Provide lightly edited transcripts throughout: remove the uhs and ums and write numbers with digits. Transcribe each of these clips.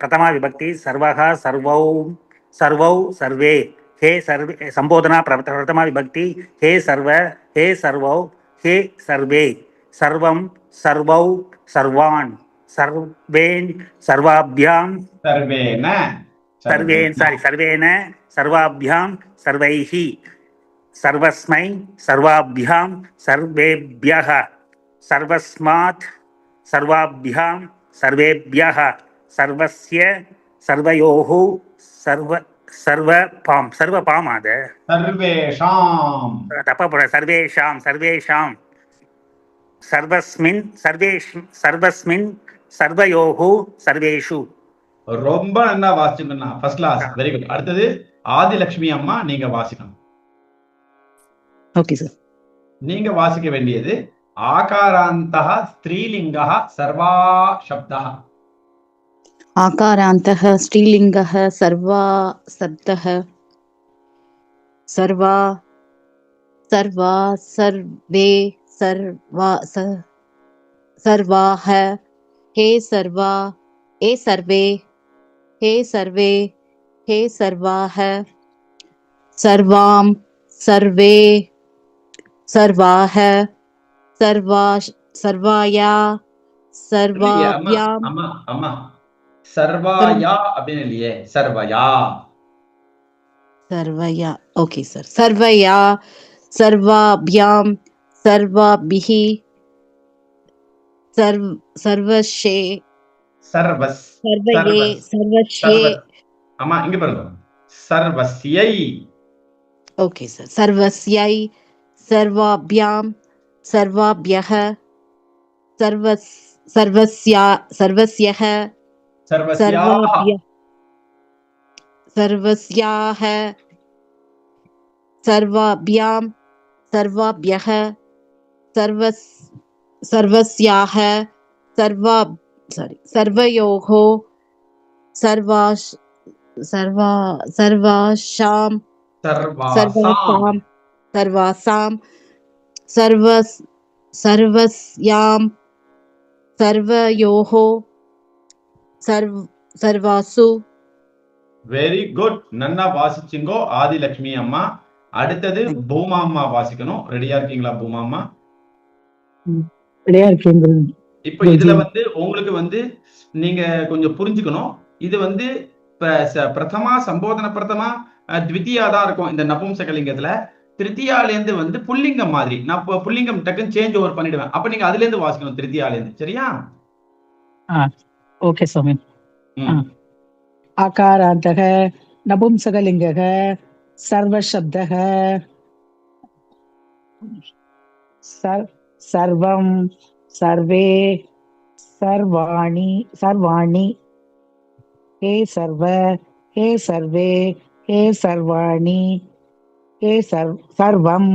प्रथमा विभक्ति सर्वः सर्वौ सर्वौ सर्वे हे सर्वे संबोधना प्रथमा विभक्ति हे सर्व हे सर्वौ हे सर्वे सर्वं सर्वौ सर्वान् सर्वेन् सर्वाभ्यां सर्वेण सर्वेन सर्वाभ्यां सर्वैः सर्वस्मै सर्वाभ्यां सर्वेभ्यः सर्वस्मात् सर्वाभ्यां सर्वेभ्यः सर्वस्य सर्वयोः सर्वपाम அது सर्वेषाम् தப்பா போட सर्वेषां सर्वस्मिन् सर्वयोः सर्वेषु ரொம்ப நல்லா வாசிச்சுங்கண்ணா. First class, very good. அடுத்தது ஆதிலட்சுமி அம்மா, நீங்க வாசிக்கணும். Okay sir. நீங்க வாசிக்க வேண்டியது ஆகாராந்தः ஸ்திரீலிங்கः சர்வா சப்தः. ஆகாராந்தः ஸ்ரீலிங்கः சர்வா சப்தः சர்வா சர்வா சர்வே சர்வா சர்வாः हे सर्वा हे सर्वे हे सर्वे हे सर्वाः सर्वां सर्वे सर्वाः सर्वा सर्वाया सर्वाभ्यां அம்மா அம்மா சர்வாயா அப்படின்னு இல்லையே, சர்வயா. सर्वया ओके सर. सर्वया सर्वाभ्यां सर्वाभिः सर्वशे சர்வஸ் सर्वये सर्वशे. அம்மா இங்க பாருங்க, சர்வஸ்யை. Okay sir. सर्वस्यै सर्वाभ्यां सर्वाभ्यः सर्वस्या सर्वस्यः सर्वस्याः सर्वाभ्यां सर्वाभ्यः सर्वस्याः सर्वयोः सर्वासां सर्वस्यां सर्वयोः सर्वासु. வெரி குட், நல்லா வாசிச்சிங்கோ ஆதிலட்சுமி அம்மா. அடுத்தது பூமா அம்மா வாசிக்கணும். ரெடியா இருக்கீங்களா பூமா அம்மா? ரெடியா இருக்கீங்க. இப்ப இதுல உங்களுக்கு நீங்க கொஞ்சம் புரிஞ்சுக்கணும். இது பிரதமா சம்போதன பிரதமா த்விதியா தான் இருக்கும் இந்த நபும்சகலிங்கத்துல. திருத்தியால இருந்து புல்லிங்கம் மாதிரி நான் புல்லிங்கம் டக்குன்னு சேஞ்ச் ஓவர் பண்ணிடுவேன். அப்ப நீங்க அதுல இருந்து வாசிக்கணும், திருத்தியால இருந்து. சரியா? ஓகே சுவாமி. ஆகாராந்தக நபும்சகலிங்கக சர்வசப்தக சர்வம் सर्वे सर्वाणि सर्वाणि हे सर्व हे सर्वे हे सर्वाणि हे सर्वं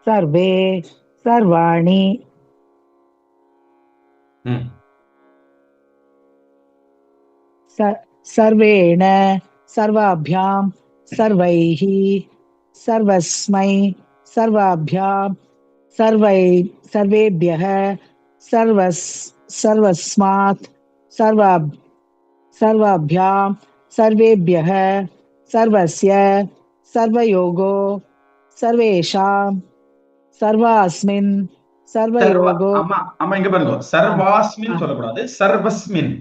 सर्वे सर्वाणि सर्वेण सर्वाभ्यां सर्वैः सर्वस्मै सर्वाभ्यां सर्वेभ्यः सर्वस्मात् सर्वाभ्यां सर्वेभ्यः सर्वस्य सर्वयोगो सर्वेषां सर्वास्मिन् सर्वयोगो. அம்மா இங்க பாருங்க, சர்வாஸ்மின் சொல்லக்கூடாது, சர்வஸ்மின்.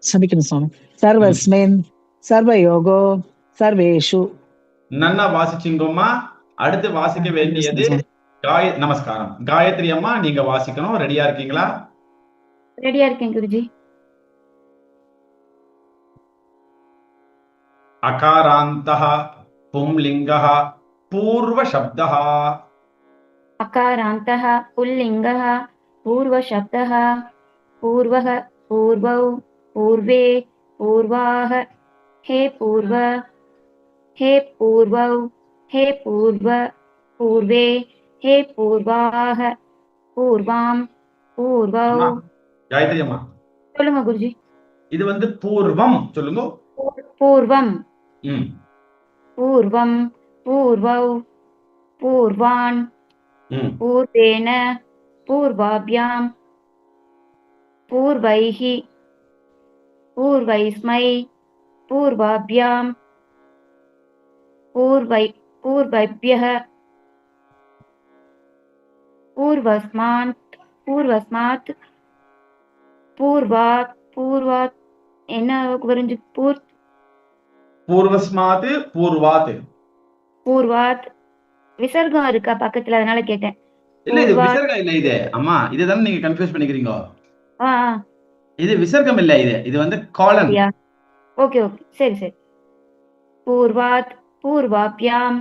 சமிக்கணும் சுவாமி. சர்வஸ்மின் சர்வயோகோ சர்வேஷு. நல்லா வாசிச்சிங்கோம்மா. அடுத்து வாசிக்க வேண்டியது நமஸ்காரம். காயத்ரி அம்மா, நீங்க வாசிக்கணும். ரெடியா இருக்கீங்களா? ரெடியா இருக்கேன் குருஜி. அகாராந்தः பும்லிங்கः பூர்வசப்தः. அகாராந்தः புல்லிங்கः பூர்வசப்தः. பூர்வः பூர்வௌ பூர்வே பூர்வாः हे पूर्व हे पूर्वौ हे पूर्व पूर्वे हे पूर्वाः पूर्वां पूर्वौ. காயத்ரி அம்மா சொல்லுங்க குருஜி. இது பூர்வம் சொல்லுங்க. பூர்வம் பூர்வம் பூர்வௌ பூர்வான் பூர்வேன பூர்வாभ्यां பூர்வைः पूर्वैस्मै पूर्वाभ्यां पूर्वैभ्यः पूर्वस्मात् पूर्वात् என்ன வரைஞ்சு பூர்வஸ்மாத் பூர்வாத். பூர்வாத் விசர்க்கம் இருக்கா பக்கத்துல, அதனால கேட்டேன். இல்ல இது விசர்க்கம் இல்ல. இது அம்மா இதுதானே நீங்க கன்ஃபியூஸ் பண்ணிக்கிறீங்க. ஆ இது விசர்க்கம் இல்ல. இது வந்து காலன். ஓகே ஓகே சரி சரி. பூர்வாத் பூர்வாभ्याம்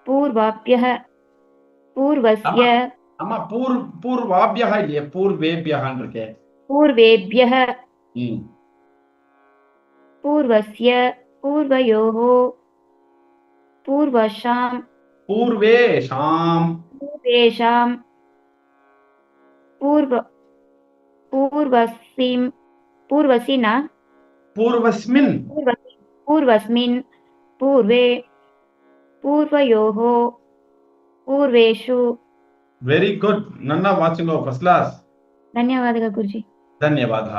பூர்வாभ्यः பூர்வஸ்ய. அம்மா பூர்வாभ्यः இல்லையே, பூர்வேभ्यःன்னு இருக்கே. பூர்வேभ्यः पूर्वस्य पूर्वयोः पूर्वेषां पूर्वस्मिन् पूर्वे पूर्वयोः पूर्वेषु. Very good. नन्ना वाचिंग फर्स्ट क्लास. धन्यवादः गुरुजी. धन्यवादः.